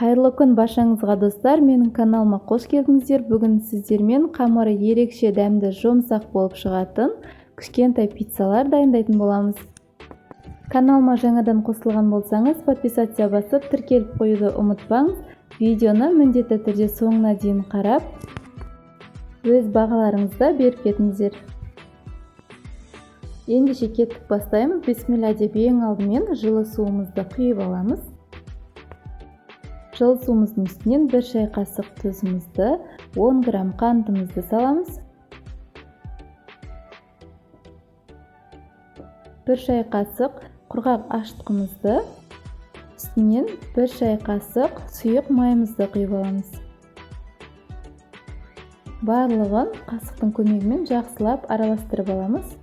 Қайырлы күн баршаңызға достар, менің каналыма қош келдіңіздер. Бүгін сіздермен қамыры ерекше дәмді жұмсақ болып шығатын кішкентай пиццалар дайындайтын боламыз. Каналыма жаңадан қосылған болсаңыз, подписация басып, тіркеліп қоюды ұмытпаңыз. Видеоны міндетті түрде соңына дейін қарап, өз бағаларыңызды беріп кетіңіздер. Ендеше кеттік бастаймыз. Бисмилля деп ең алдымен жылы суымызды құйып аламыз. Жылы суымыздың үстінен 1 шай қасық тұзымызды, 10 грамм қантымызды саламыз. 1 шай қасық құрғақ ашытқымызды, үстінен 1 шай қасық сұйық майымызды құйып аламыз. Барлығын қасықтың көмегімен жақсылап араластырып аламыз.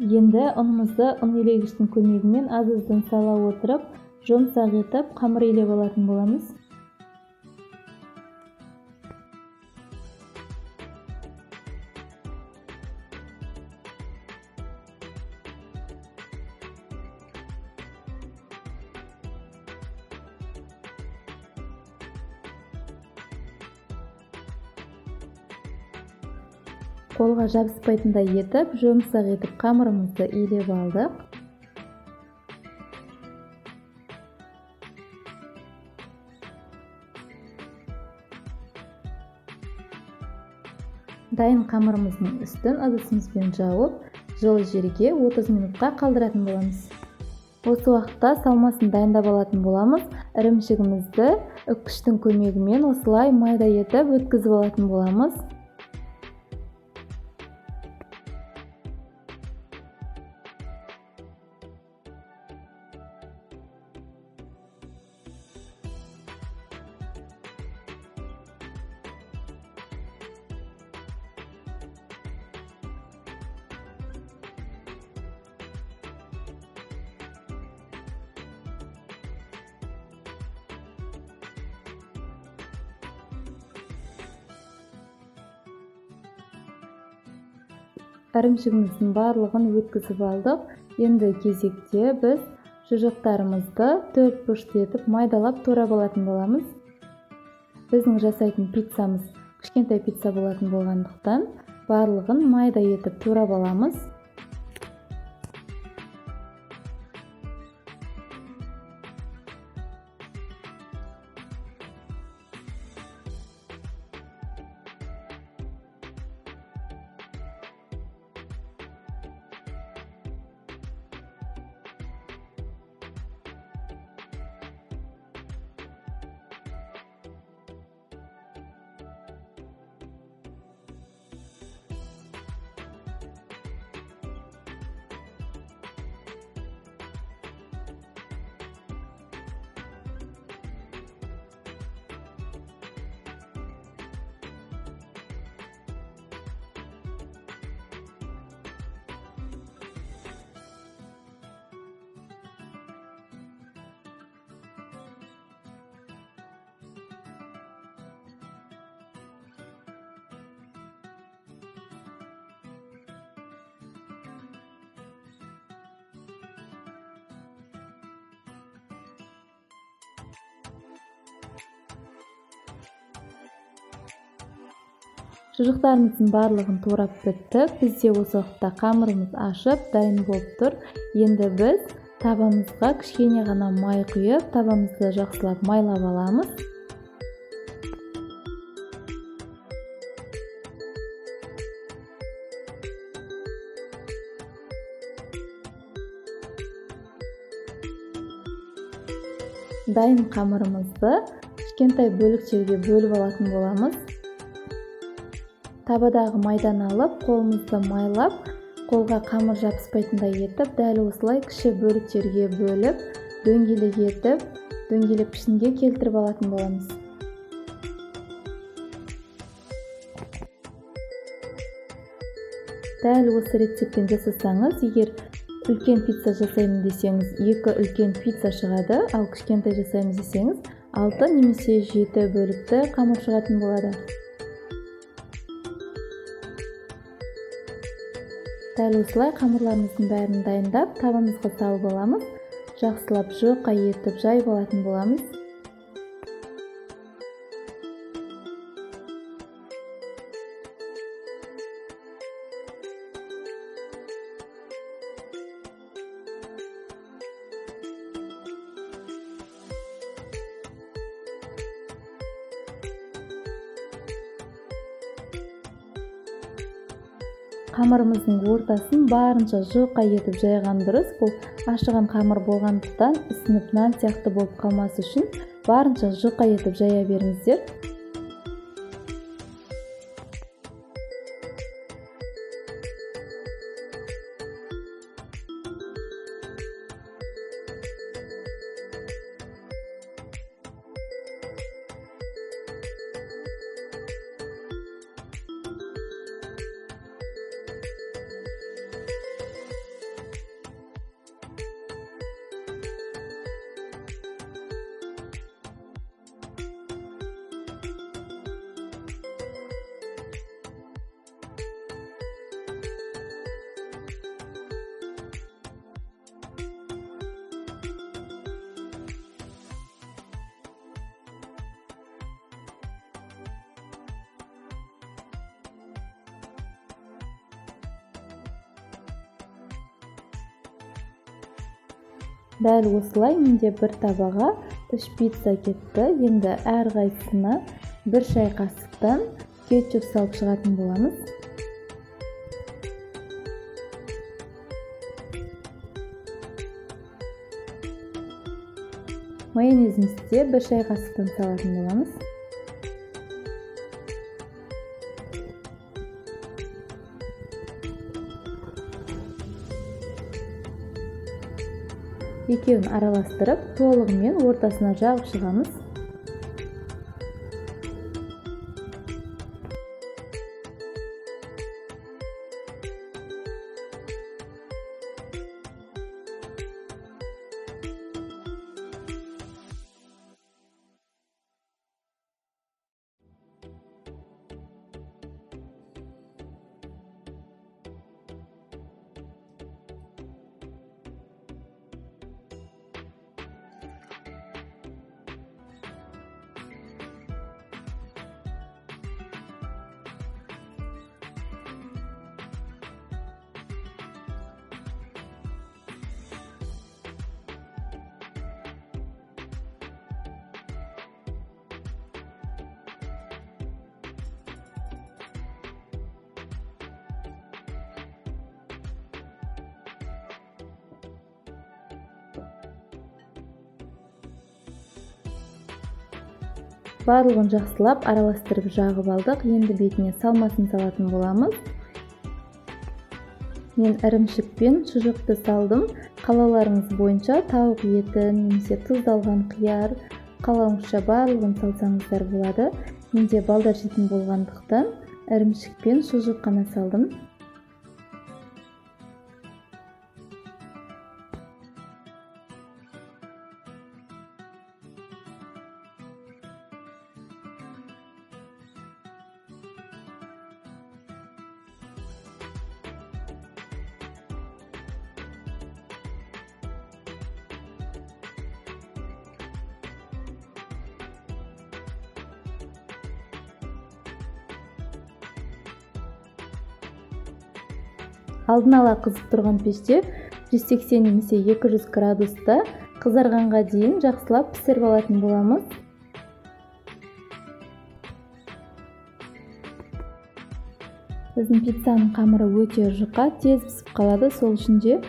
Енді ұнымызды ұн илегіштің көмегімен аз-аздан сала отырып, жұмсақ етіп қамыр илеп алатын боламыз. Қолға жабыспайтындай етіп, жұмсақ етіп қамырымызды илеп алдық. Дайын қамырымыздың үстін ыдысымызбен жауып, жылы жерге 30 минутқа қалдыратын боламыз. Осы уақытта салмасын дайындап алатын боламыз. Ірімшігімізді үккіштің көмегімен осылай майда етіп өткізіп алатын боламыз. Ірімшігіміздің барлығын өткізіп алдық. Енді кезекте біз шұжықтарымызды 4 бұрышты етіп майдалап турап алатын боламыз. Біздің жасайтын пиццамыз кішкентай пицца болатын болғандықтан барлығын майда етіп турап аламыз. Шұжықтарымыздың барлығын турап біттік. Бізде осы уақытта қамырымыз ашып, дайын болып тұр. Енді біз табамызға кішкене ғана май құйып, табамызды жақсылап майлап аламыз. Дайын қамырымызды кішкентай бөліктерге бөліп алатын боламыз. Табадағы майдан алып, қолымызды майлап, қолға қамыр жабыспайтындай етіп, дәл осылай кіші бөліктерге бөліп, дөңгелек етіп, дөңгелеп пішінге келтіріп алатын боламыз. Дәл осы рецептпен жасасаңыз, егер үлкен пицца жасаймын десеңіз, 2 үлкен пицца шығады, ал кішкентай жасаймыз десеңіз, 6 немесе 7 бөлікті қамыр шығатын болады. Дәл осылай қамырларымыздың бәрін дайындап, табамызға салып аламыз. Жақсылап жұқа етіп жайып алатын боламыз. Қамырымыздың ортасын барынша жұқа етіп жайған дұрыс. Бұл ашыған қамыр болғандықтан ісініп нан сияқты болып қалмас үшін барынша жұқа етіп жая беріңіздер. Дәл осылай менде бір табаға 3 пицца кетті. Енді әрқайсысына 1 шай қасықтан кетчуп салып шығатын боламыз. Майонезімізді де 1 шай қасықтан салатын боламыз. Екеуін араластырып, толығымен ортасына жағып шығамыз. Барлығын жақсылап араластырып жағып алдық. Енді бетіне салмасын салатын боламыз. Мен ірімшік пен шұжықты салдым. Қалауларыңыз бойынша тауық еті немесе тұздалған қияр, қалауыңызша барлығын салсаңыздар болады. Менде балдар жейтін болғандықтан ірімшік пен шұжық қана салдым. Алдын ала қызып тұрған пеште 180 немесе 200 градуста қызарғанға дейін жақсылап пісіріп алатын боламыз. Біздің пиццаның қамыры өте жұқа, тез пісіп қалады. Сол үшін де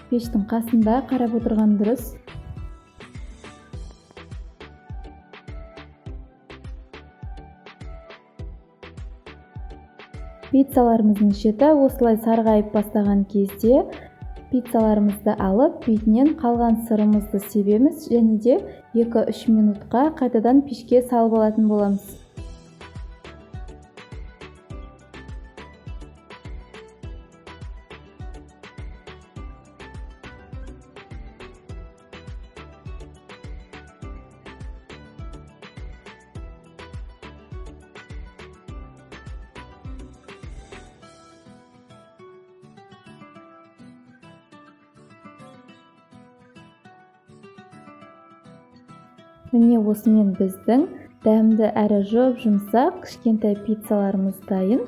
пештің қасында қарап отырған дұрыс. Пиццаларымыздың шеті осылай сарғайып бастаған кезде пиццаларымызды алып, бетінен қалған сырымызды себеміз және де 2-3 минутқа қайтадан пешке салып алатын боламыз. Міне осымен біздің дәмді әрі жұп-жұмсақ кішкентай пиццаларымыз дайын.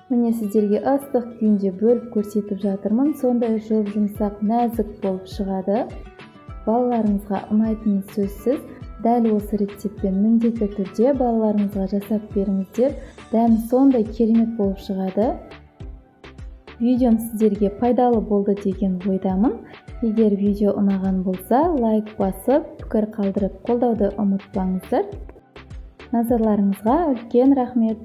Міне сіздерге ыстық күйінде бөліп көрсетіп жатырмын. Сондай жұп-жұмсақ, нәзік болып шығады. Балаларыңызға ұнайтыны сөзсіз. Дәл осы рецептпен міндетті түрде балаларыңызға жасап беріңіздер. Дәмі сондай керемет болып шығады. Видеом сіздерге пайдалы болды деген ойдамын. Егер видео ұнаған болса, лайк басып, пікір қалдырып қолдауды ұмытпаңыздар. Назарларыңызға үлкен рахмет.